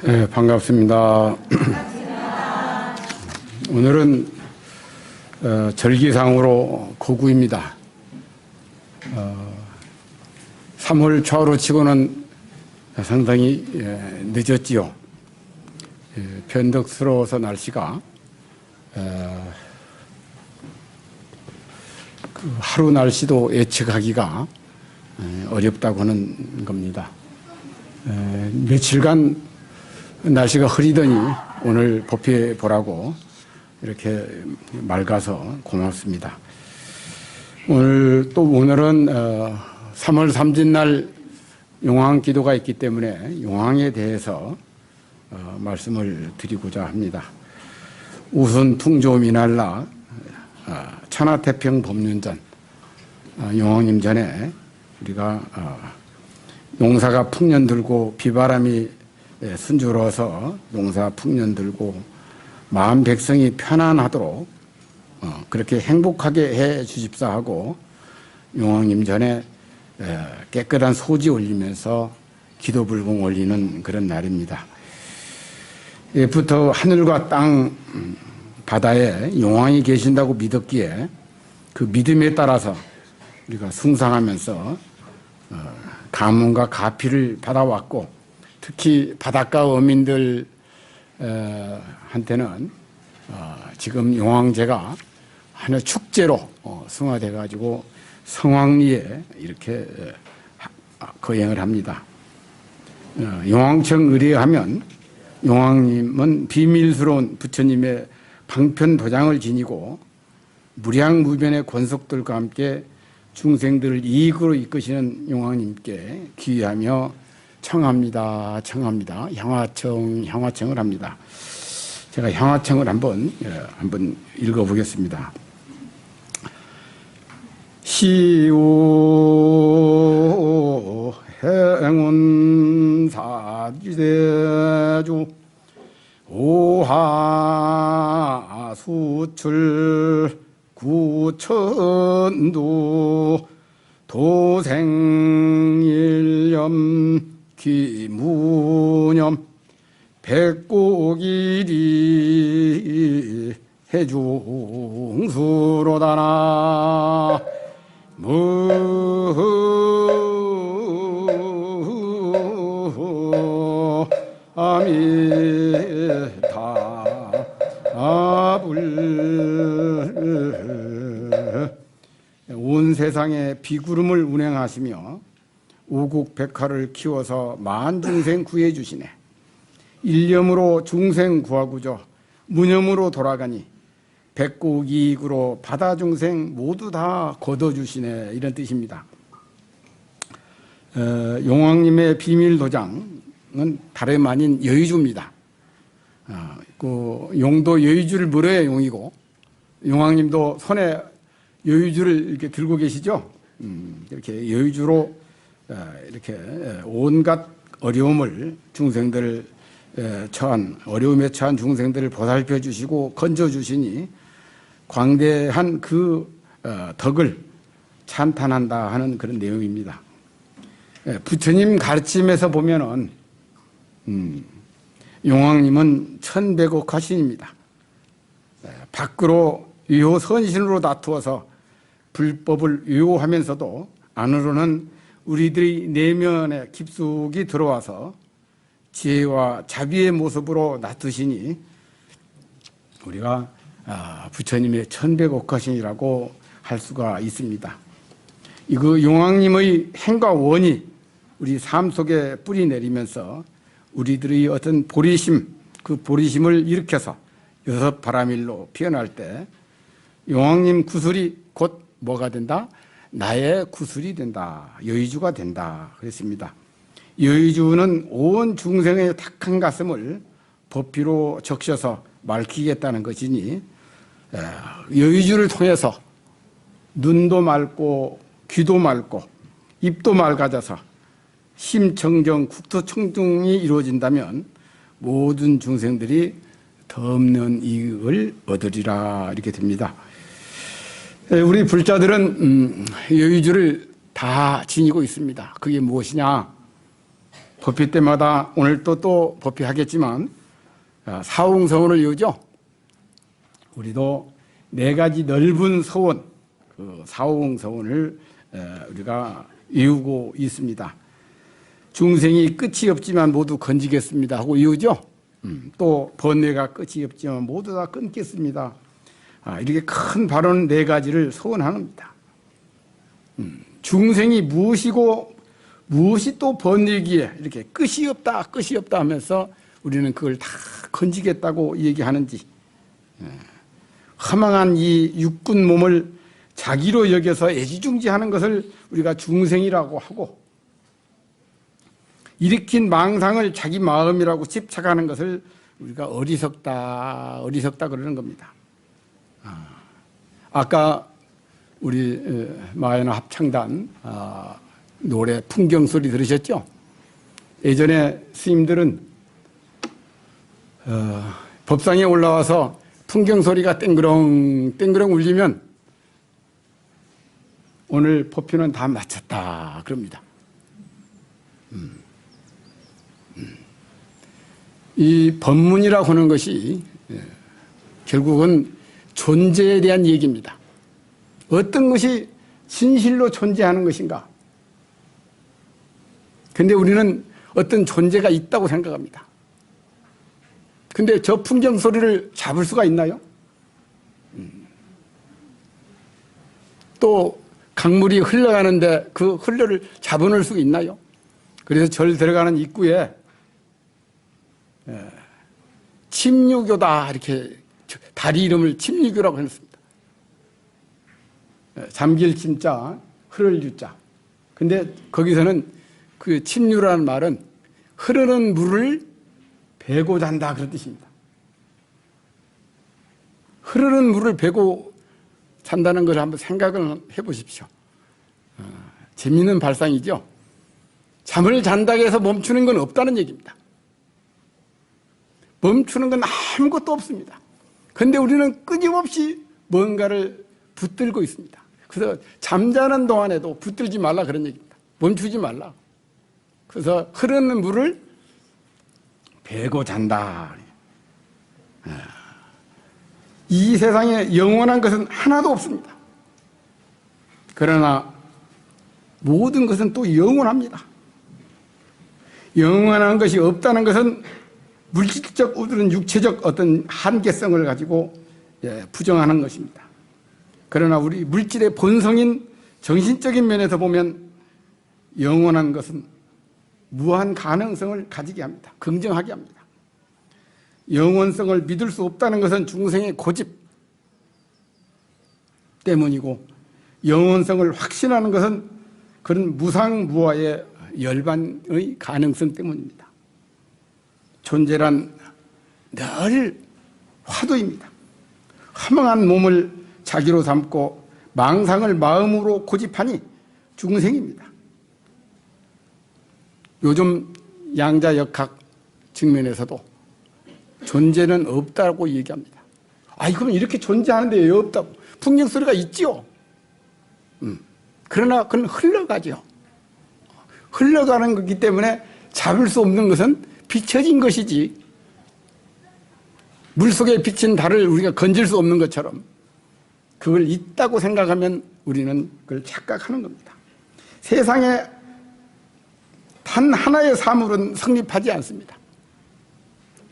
네, 반갑습니다. 오늘은 절기상으로 고구입니다. 3월 초하루 치고는 상당히 늦었지요. 변덕스러워서 날씨가 하루 날씨도 예측하기가 어렵다고 하는 겁니다. 며칠간 날씨가 흐리더니 오늘 보필해 보라고 이렇게 맑아서 고맙습니다. 오늘은 3월 3진날 용왕 기도가 있기 때문에 용왕에 대해서 말씀을 드리고자 합니다. 우선 풍조미날라 천하태평 법륜전 용왕님 전에 우리가 농사가 풍년 들고 비바람이 순조로워서 농사 풍년 들고 마음 백성이 편안하도록 그렇게 행복하게 해 주십사 하고 용왕님 전에 깨끗한 소지 올리면서 기도불공 올리는 그런 날입니다. 예부터 하늘과 땅 바다에 용왕이 계신다고 믿었기에 그 믿음에 따라서 우리가 숭상하면서 가문과 가피를 받아왔고 특히 바닷가 어민들 한테는 지금 용왕제가 하나의 축제로 승화돼 가지고 성황리에 이렇게 거행을 합니다. 용왕청 의례하면 용왕님은 비밀스러운 부처님의 방편 도장을 지니고 무량무변의 권속들과 함께 중생들을 이익으로 이끄시는 용왕님께 기회하며 청합니다. 향화청을 합니다. 제가 향화청을 한번 읽어보겠습니다. 시우 행운 사지대주 오하 수출 구천두 도생일념 기무념 백곡일이 해중수로다나 온 세상에 비구름을 운행하시며 우국백화를 키워서 만중생 구해주시네. 일념으로 중생 구하구조 무념으로 돌아가니 백곡이익으로 바다중생 모두 다 거둬주시네. 이런 뜻입니다. 용왕님의 비밀도장은 다름 아닌 여의주입니다. 그 용도 여의주를 물어야 용이고 용왕님도 손에 여의주를 이렇게 들고 계시죠. 이렇게 여의주로 이렇게 온갖 어려움을 중생들 어려움에 처한 중생들을 보살펴 주시고 건져 주시니 광대한 그 덕을 찬탄한다 하는 그런 내용입니다. 부처님 가르침에서 보면은 용왕님은 천백옥화신입니다. 밖으로 유효선신으로 다투어서 불법을 유효하면서도 안으로는 우리들의 내면에 깊숙이 들어와서 지혜와 자비의 모습으로 나타시니 우리가 부처님의 천백옥화신이라고 할 수가 있습니다. 이그 용왕님의 행과 원이 우리 삶 속에 뿌리 내리면서 우리들의 어떤 보리심, 그 보리심을 일으켜서 여섯 바람일로 피어날 때 용왕님 구슬이 곧 뭐가 된다? 나의 구슬이 된다. 여의주가 된다. 그랬습니다. 여의주는 온 중생의 탁한 가슴을 법비로 적셔서 맑히겠다는 것이니 여의주를 통해서 눈도 맑고 귀도 맑고 입도 맑아져서 심청정 국토청정이 이루어진다면 모든 중생들이 더 없는 이익을 얻으리라 이렇게 됩니다. 우리 불자들은 여의주를 다 지니고 있습니다. 그게 무엇이냐? 법회 때마다 오늘 또 법회하겠지만 사홍서원을 이루죠. 우리도 네 가지 넓은 서원, 그 사홍서원을 우리가 이루고 있습니다. 중생이 끝이 없지만 모두 건지겠습니다 하고 이루죠. 또 번뇌가 끝이 없지만 모두 다 끊겠습니다. 이렇게 큰 발언 네 가지를 서원합니다. 중생이 무엇이고 무엇이 또 번뇌기에 이렇게 끝이 없다 하면서 우리는 그걸 다 건지겠다고 얘기하는지, 허망한 이 육군 몸을 자기로 여겨서 애지중지하는 것을 우리가 중생이라고 하고, 일으킨 망상을 자기 마음이라고 집착하는 것을 우리가 어리석다 그러는 겁니다. 아까 우리 마하야나 합창단 노래 풍경 소리 들으셨죠? 예전에 스님들은 법상에 올라와서 풍경 소리가 땡그렁 울리면 오늘 법회는 다 마쳤다 그럽니다. 이 법문이라고 하는 것이 결국은 존재에 대한 얘기입니다. 어떤 것이 진실로 존재하는 것인가? 근데 우리는 어떤 존재가 있다고 생각합니다. 근데 저 풍경 소리를 잡을 수가 있나요? 또 강물이 흘러가는데 그 흘러를 잡아놓을 수가 있나요? 그래서 절 들어가는 입구에 침유교다 이렇게 다리 이름을 침유교라고 해놨습니다. 잠길 침자, 흐를 유자. 근데 거기서는 그 침유라는 말은 흐르는 물을 베고 잔다 그런 뜻입니다. 흐르는 물을 베고 잔다는 걸 한번 생각을 해보십시오. 재미있는 발상이죠. 잠을 잔다고 해서 멈추는 건 없다는 얘기입니다. 멈추는 건 아무것도 없습니다. 그런데 우리는 끊임없이 뭔가를 붙들고 있습니다. 그래서 잠자는 동안에도 붙들지 말라 그런 얘기입니다. 멈추지 말라. 그래서 흐르는 물을 베고 잔다. 이 세상에 영원한 것은 하나도 없습니다. 그러나 모든 것은 또 영원합니다. 영원한 것이 없다는 것은 물질적 우들은 육체적 어떤 한계성을 가지고 부정하는 것입니다. 그러나 우리 물질의 본성인 정신적인 면에서 보면 영원한 것은 무한 가능성을 가지게 합니다. 긍정하게 합니다. 영원성을 믿을 수 없다는 것은 중생의 고집 때문이고, 영원성을 확신하는 것은 그런 무상무화의 열반의 가능성 때문입니다. 존재란 늘 화두입니다. 허망한 몸을 자기로 삼고 망상을 마음으로 고집하니 중생입니다. 요즘 양자역학 측면에서도 존재는 없다고 얘기합니다. 그럼 이렇게 존재하는데 왜 없다고? 풍경 소리가 있지요. 그러나 그건 흘러가죠. 흘러가는 거기 때문에 잡을 수 없는 것은 비춰진 것이지, 물속에 비친 달을 우리가 건질 수 없는 것처럼 그걸 있다고 생각하면 우리는 그걸 착각하는 겁니다. 세상에 단 하나의 사물은 성립하지 않습니다.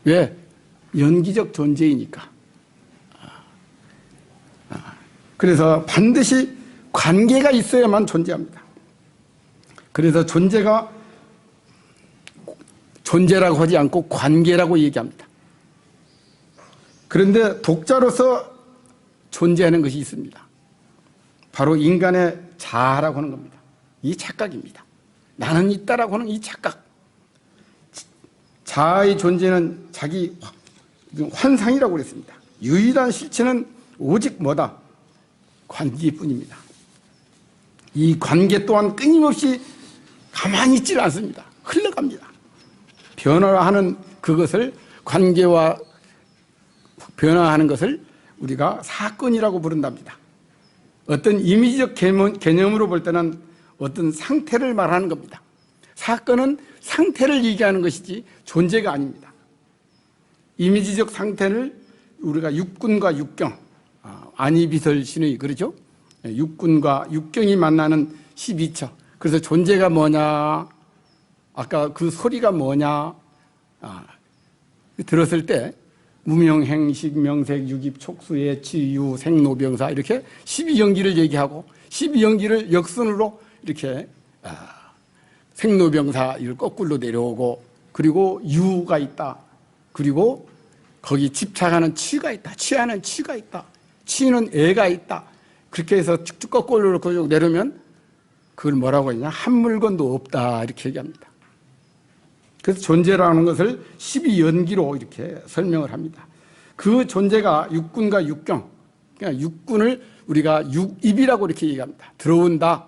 왜? 연기적 존재이니까. 그래서 반드시 관계가 있어야만 존재합니다. 그래서 존재가 존재라고 하지 않고 관계라고 얘기합니다. 그런데 독자로서 존재하는 것이 있습니다. 바로 인간의 자아라고 하는 겁니다. 이 착각입니다. 나는 있다라고 하는 이 착각. 자아의 존재는 자기 환상이라고 그랬습니다. 유일한 실체는 오직 뭐다? 관계뿐입니다. 이 관계 또한 끊임없이 가만히 있지 않습니다. 흘러갑니다. 변화하는 그것을, 관계와 변화하는 것을 우리가 사건이라고 부른답니다. 어떤 이미지적 개념으로 볼 때는 어떤 상태를 말하는 겁니다. 사건은 상태를 얘기하는 것이지 존재가 아닙니다. 이미지적 상태를 우리가 육군과 육경, 안이비설 신의 그러죠? 육군과 육경이 만나는 12처. 그래서 존재가 뭐냐, 아까 그 소리가 뭐냐, 들었을 때 무명행식, 명색, 유깁, 촉수의, 치유, 생로병사 이렇게 12연기를 얘기하고 12연기를 역순으로 이렇게 생로병사 이를 거꾸로 내려오고 그리고 유가 있다. 그리고 거기 집착하는 치가 있다. 취하는 치가 있다. 치는 애가 있다. 그렇게 해서 쭉쭉 거꾸로 내려오면 그걸 뭐라고 하냐? 한 물건도 없다. 이렇게 얘기합니다. 그래서 존재라는 것을 12연기로 이렇게 설명을 합니다. 그 존재가 육군과 육경, 그러니까 육군을 우리가 육입이라고 이렇게 얘기합니다. 들어온다.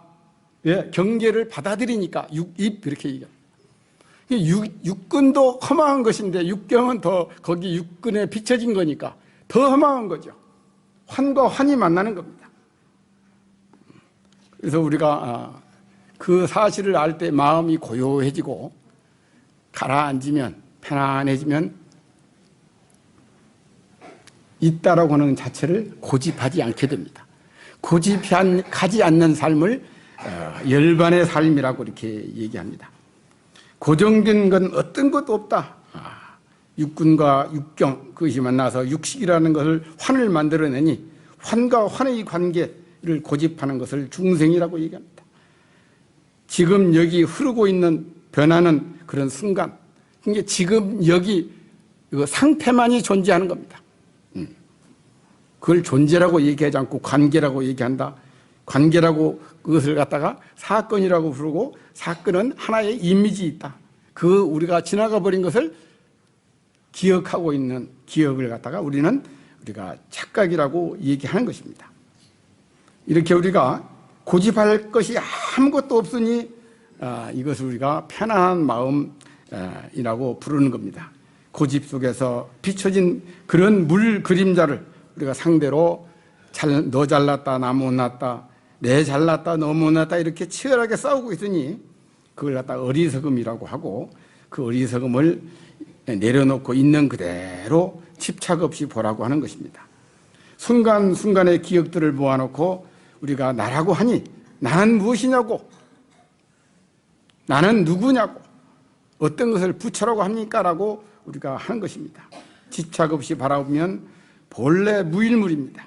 왜? 경계를 받아들이니까 육입 이렇게 얘기합니다. 육군도 허망한 것인데 육경은 더 거기 육군에 비춰진 거니까 더 허망한 거죠. 환과 환이 만나는 겁니다. 그래서 우리가 그 사실을 알 때 마음이 고요해지고 가라앉으면 편안해지면 있다라고 하는 자체를 고집하지 않게 됩니다. 고집하지 않는 삶을 열반의 삶이라고 이렇게 얘기합니다. 고정된 건 어떤 것도 없다. 육군과 육경 그것이 만나서 육식이라는 것을 환을 만들어내니 환과 환의 관계를 고집하는 것을 중생이라고 얘기합니다. 지금 여기 흐르고 있는 변하는 그런 순간, 그러니까 지금 여기 상태만이 존재하는 겁니다. 그걸 존재라고 얘기하지 않고 관계라고 얘기한다. 관계라고 그것을 갖다가 사건이라고 부르고 사건은 하나의 이미지 있다. 그 우리가 지나가 버린 것을 기억하고 있는 기억을 갖다가 우리가 착각이라고 얘기하는 것입니다. 이렇게 우리가 고집할 것이 아무것도 없으니 이것을 우리가 편안한 마음이라고 부르는 겁니다. 고집 속에서 비춰진 그런 물 그림자를 우리가 상대로 너 잘났다 나 못났다 내 잘났다 너 못났다 이렇게 치열하게 싸우고 있으니 그걸 갖다 어리석음이라고 하고 그 어리석음을 내려놓고 있는 그대로 집착 없이 보라고 하는 것입니다. 순간순간의 기억들을 모아놓고 우리가 나라고 하니 나는 무엇이냐고 나는 누구냐고 어떤 것을 부처라고 합니까? 라고 우리가 하는 것입니다. 집착 없이 바라보면 본래 무일물입니다.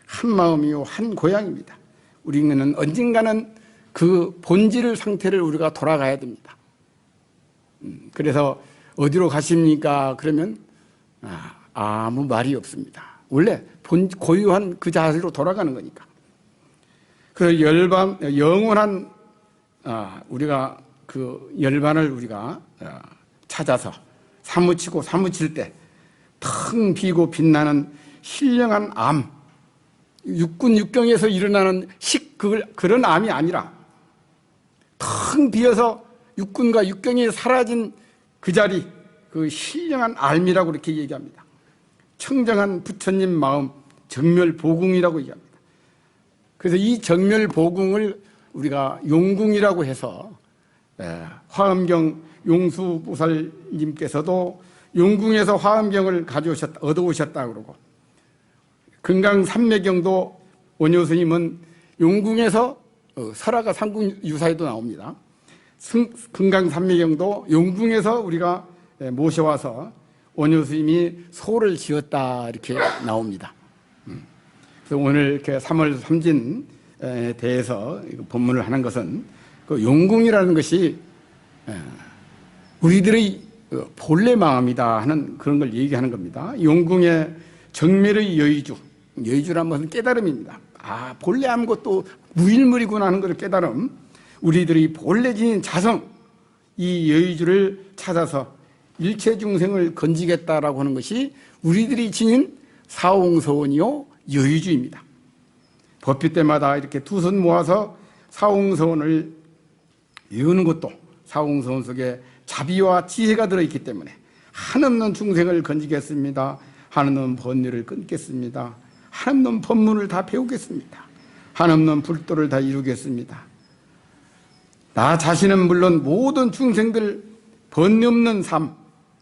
한 마음이요 한 고향입니다. 우리는 언젠가는 그 본질 상태를 우리가 돌아가야 됩니다. 그래서 어디로 가십니까? 그러면 아무 말이 없습니다. 원래 고유한 그 자세로 돌아가는 거니까. 그래서 영원한 우리가 그 열반을 우리가 찾아서 사무치고 사무칠 때 텅 비고 빛나는 신령한 암, 육군 육경에서 일어나는 그런 암이 아니라 텅 비어서 육군과 육경이 사라진 그 자리, 그 신령한 암이라고 이렇게 얘기합니다. 청정한 부처님 마음, 정멸보궁이라고 얘기합니다. 그래서 이 정멸보궁을 우리가 용궁이라고 해서 화엄경 용수보살님께서도 용궁에서 화엄경을 얻어오셨다 그러고 금강산매경도 원효스님은 용궁에서 설화가 삼국유사에도 나옵니다. 금강산매경도 용궁에서 우리가 모셔와서 원효스님이 소를 지었다 이렇게 나옵니다. 그래서 오늘 이렇게 3월 삼진에 대해서 본문을 하는 것은 그 용궁이라는 것이 우리들의 본래 마음이다 하는 그런 걸 얘기하는 겁니다. 용궁의 정멸의 여의주란 것은 깨달음입니다. 본래 아무것도 무일물이구나 하는 걸 깨달음. 우리들이 본래 지닌 자성, 이 여의주를 찾아서 일체 중생을 건지겠다라고 하는 것이 우리들이 지닌 사홍서원이요 여의주입니다. 법회 때마다 이렇게 두 손 모아서 사홍서원을 외우는 것도 사홍서원 속에 자비와 지혜가 들어있기 때문에 한없는 중생을 건지겠습니다. 한없는 번뇌를 끊겠습니다. 한없는 법문을 다 배우겠습니다. 한없는 불도를 다 이루겠습니다. 나 자신은 물론 모든 중생들 번뇌 없는 삶,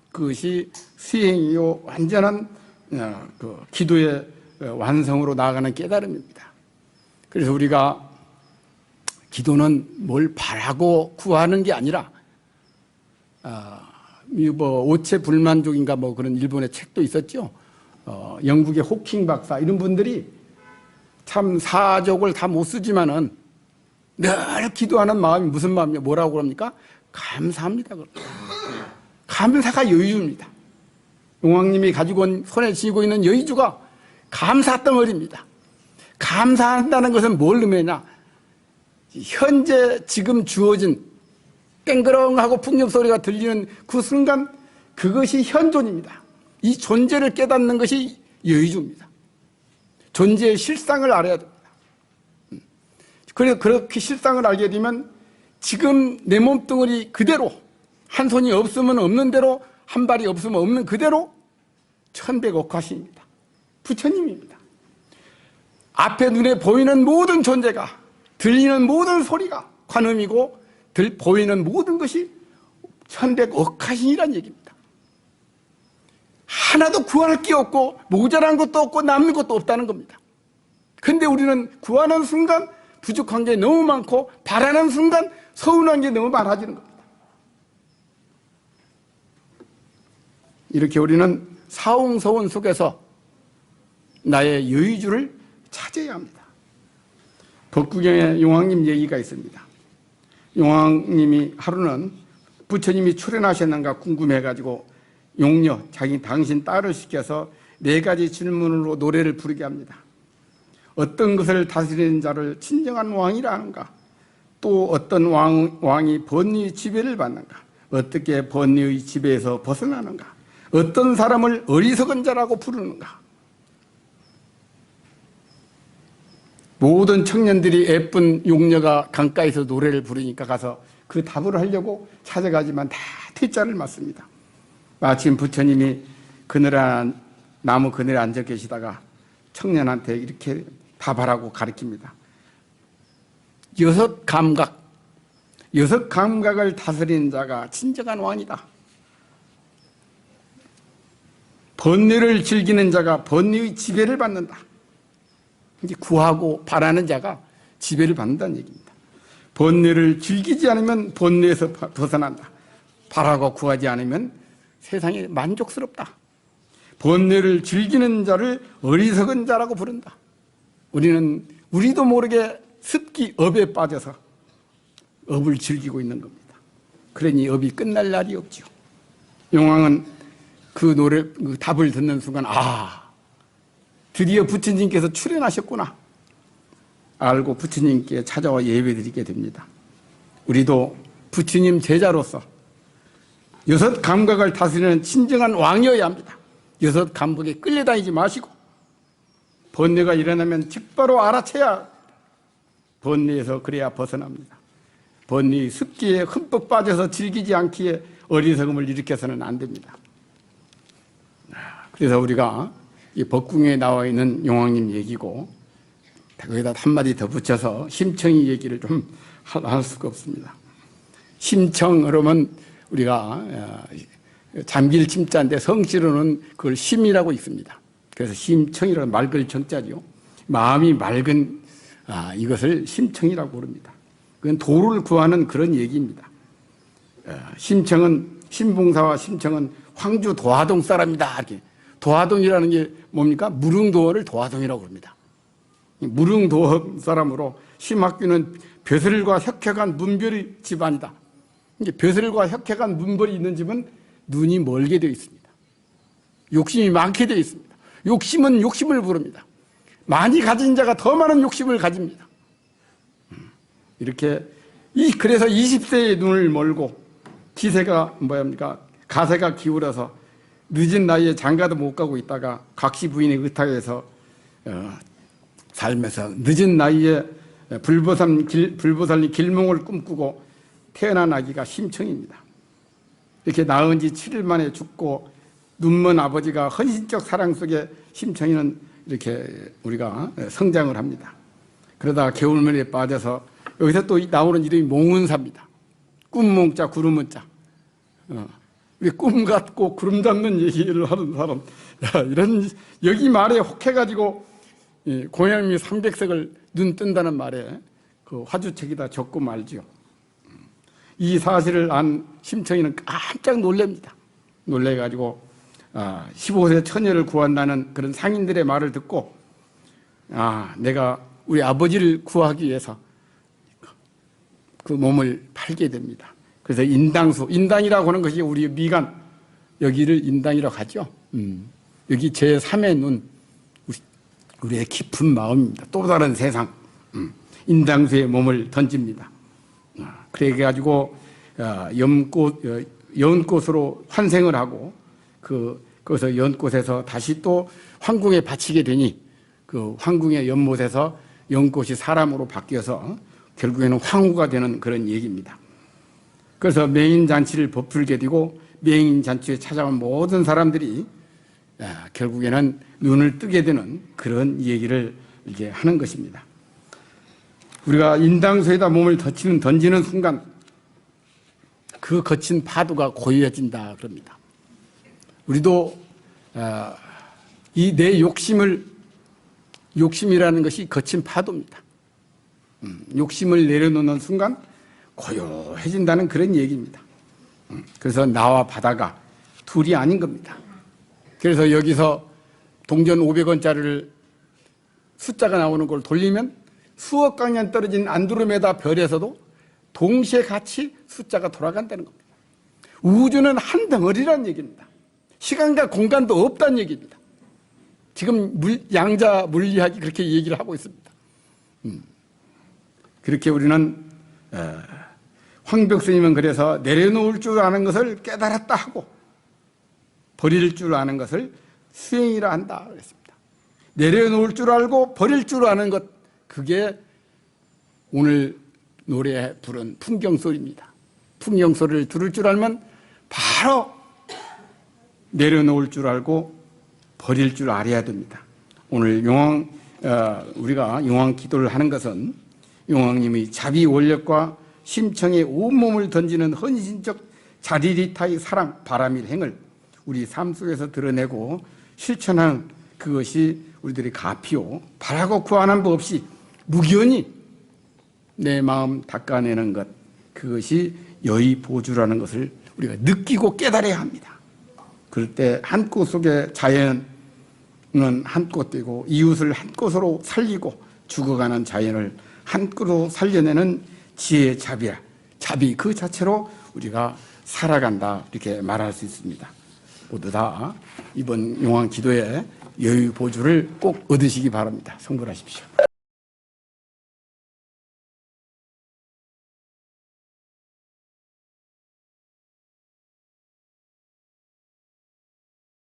그것이 수행이요 완전한 그 기도의 완성으로 나아가는 깨달음입니다. 그래서 우리가 기도는 뭘 바라고 구하는 게 아니라 뭐 오체불만족인가 뭐 그런 일본의 책도 있었죠. 영국의 호킹 박사 이런 분들이 참 사족을 다 못 쓰지만은 늘 기도하는 마음이 무슨 마음이냐, 뭐라고 그럽니까? 감사합니다. 감사가 여유입니다. 용왕님이 가지고 온 손에 쥐고 있는 여의주가 감사 덩어리입니다. 감사한다는 것은 뭘 의미하냐? 현재 지금 주어진 땡그렁하고 풍경 소리가 들리는 그 순간, 그것이 현존입니다. 이 존재를 깨닫는 것이 여의주입니다. 존재의 실상을 알아야 됩니다. 그래서 그렇게 실상을 알게 되면 지금 내 몸뚱어리 그대로, 한 손이 없으면 없는 대로, 한 발이 없으면 없는 그대로 천백억화신입니다. 부처님입니다. 앞에 눈에 보이는 모든 존재가, 들리는 모든 소리가 관음이고 보이는 모든 것이 천백억화신이란 얘기입니다. 하나도 구할 게 없고 모자란 것도 없고 남는 것도 없다는 겁니다. 근데 우리는 구하는 순간 부족한 게 너무 많고 바라는 순간 서운한 게 너무 많아지는 겁니다. 이렇게 우리는 사홍서원 속에서 나의 여의주를 찾아야 합니다. 법구경에 용왕님 얘기가 있습니다. 용왕님이 하루는 부처님이 출연하셨는가 궁금해가지고 용녀, 당신 딸을 시켜서 4가지 질문으로 노래를 부르게 합니다. 어떤 것을 다스리는 자를 진정한 왕이라 하는가? 또 어떤 왕이 번뇌의 지배를 받는가? 어떻게 번뇌의 지배에서 벗어나는가? 어떤 사람을 어리석은 자라고 부르는가? 모든 청년들이 예쁜 용녀가 강가에서 노래를 부르니까 가서 그 답을 하려고 찾아가지만 다 퇴짜를 맞습니다. 마침 부처님이 나무 그늘에 앉아 계시다가 청년한테 이렇게 답하라고 가르칩니다. 6감각을 다스리는 자가 진정한 왕이다. 번뇌를 즐기는 자가 번뇌의 지배를 받는다. 이제 구하고 바라는 자가 지배를 받는다는 얘기입니다. 번뇌를 즐기지 않으면 번뇌에서 벗어난다. 바라고 구하지 않으면 세상에 만족스럽다. 번뇌를 즐기는 자를 어리석은 자라고 부른다. 우리도 모르게 습기 업에 빠져서 업을 즐기고 있는 겁니다. 그러니 업이 끝날 날이 없죠. 용왕은 그 답을 듣는 순간 드디어 부처님께서 출연하셨구나 알고 부처님께 찾아와 예배드리게 됩니다. 우리도 부처님 제자로서 6감각을 다스리는 진정한 왕이어야 합니다. 6감각에 끌려다니지 마시고 번뇌가 일어나면 즉바로 알아채야 번뇌에서 그래야 벗어납니다. 번뇌의 습기에 흠뻑 빠져서 즐기지 않기에 어리석음을 일으켜서는 안 됩니다. 그래서 우리가 이 법궁에 나와 있는 용왕님 얘기고 거기다 한마디 더 붙여서 심청이 얘기를 좀 할 수가 없습니다. 심청 그러면 우리가 잠길 침자인데 성씨로는 그걸 심이라고 있습니다. 그래서 심청이라는 맑을 정자죠. 마음이 맑은 이것을 심청이라고 부릅니다. 그건 도를 구하는 그런 얘기입니다. 심청은 신봉사와 심청은 황주 도화동 사람이다. 이렇게 도화동이라는 게 뭡니까? 무릉도원을 도화동이라고 합니다. 무릉도원 사람으로 심학규는 벼슬과 혁혁한 문별의 집안이다. 벼슬과 혁혁한 문벌이 있는 집은 눈이 멀게 되어 있습니다. 욕심이 많게 되어 있습니다. 욕심은 욕심을 부릅니다. 많이 가진 자가 더 많은 욕심을 가집니다. 이렇게 그래서 20세에 눈을 멀고 가세가 기울어서 늦은 나이에 장가도 못 가고 있다가 각시 부인의 의탁에서 살면서 늦은 나이에 불보살님 길몽을 꿈꾸고 태어난 아기가 심청입니다. 이렇게 낳은 지 7일 만에 죽고 눈먼 아버지가 헌신적 사랑 속에 심청이는 이렇게 우리가 성장을 합니다. 그러다가 겨울물에 빠져서 여기서 또 나오는 이름이 몽은사입니다. 꿈몽자 구름문자. 우리 꿈 같고 구름 잡는 얘기를 하는 사람. 야, 이런 여기 말에 혹해가지고 고양이 300색을 눈 뜬다는 말에 그 화주책에다 적고 말지요. 이 사실을 안 심청이는 깜짝 놀랍니다. 놀래가지고 15세 처녀를 구한다는 그런 상인들의 말을 듣고 내가 우리 아버지를 구하기 위해서 그 몸을 팔게 됩니다. 그래서 인당수, 인당이라고 하는 것이 우리 미간, 여기를 인당이라고 하죠. 여기 제3의 눈, 우리의 깊은 마음입니다. 또 다른 세상, 인당수에 몸을 던집니다. 그래가지고 연꽃으로 환생을 하고 거기서 연꽃에서 다시 또 황궁에 바치게 되니 그 황궁의 연못에서 연꽃이 사람으로 바뀌어서 결국에는 황후가 되는 그런 얘기입니다. 그래서 맹인잔치를 베풀게 되고 맹인잔치에 찾아온 모든 사람들이 결국에는 눈을 뜨게 되는 그런 얘기를 이렇게 하는 것입니다. 우리가 인당수에다 몸을 던지는 순간 그 거친 파도가 고요해진다 그럽니다. 우리도 이 내 욕심이라는 것이 거친 파도입니다. 욕심을 내려놓는 순간 고요해진다는 그런 얘기입니다. 그래서 나와 바다가 둘이 아닌 겁니다. 그래서 여기서 동전 500원짜리를 숫자가 나오는 걸 돌리면 수억 광년 떨어진 안드로메다 별에서도 동시에 같이 숫자가 돌아간다는 겁니다. 우주는 한 덩어리라는 얘기입니다. 시간과 공간도 없다는 얘기입니다. 지금 양자 물리학이 그렇게 얘기를 하고 있습니다. 그렇게 우리는 황벽 스님은 그래서 내려놓을 줄 아는 것을 깨달았다 하고 버릴 줄 아는 것을 수행이라 한다 그랬습니다. 내려놓을 줄 알고 버릴 줄 아는 것, 그게 오늘 노래에 부른 풍경소리입니다. 풍경소리를 들을 줄 알면 바로 내려놓을 줄 알고 버릴 줄 알아야 됩니다. 오늘 우리가 용왕 기도를 하는 것은 용왕님의 자비 원력과 심청에 온몸을 던지는 헌신적 자리리타의 사랑, 바람일 행을 우리 삶 속에서 드러내고 실천하는 그것이 우리들의 가피요. 바라고 구하는 법 없이 무견히 내 마음 닦아내는 것, 그것이 여의 보주라는 것을 우리가 느끼고 깨달아야 합니다. 그럴 때 한 꽃 속에 자연은 한 꽃되고 이웃을 한 꽃으로 살리고 죽어가는 자연을 한 꽃으로 살려내는 지혜의 자비 그 자체로 우리가 살아간다, 이렇게 말할 수 있습니다. 모두 다 이번 용왕 기도에 여의 보주를 꼭 얻으시기 바랍니다. 성불하십시오.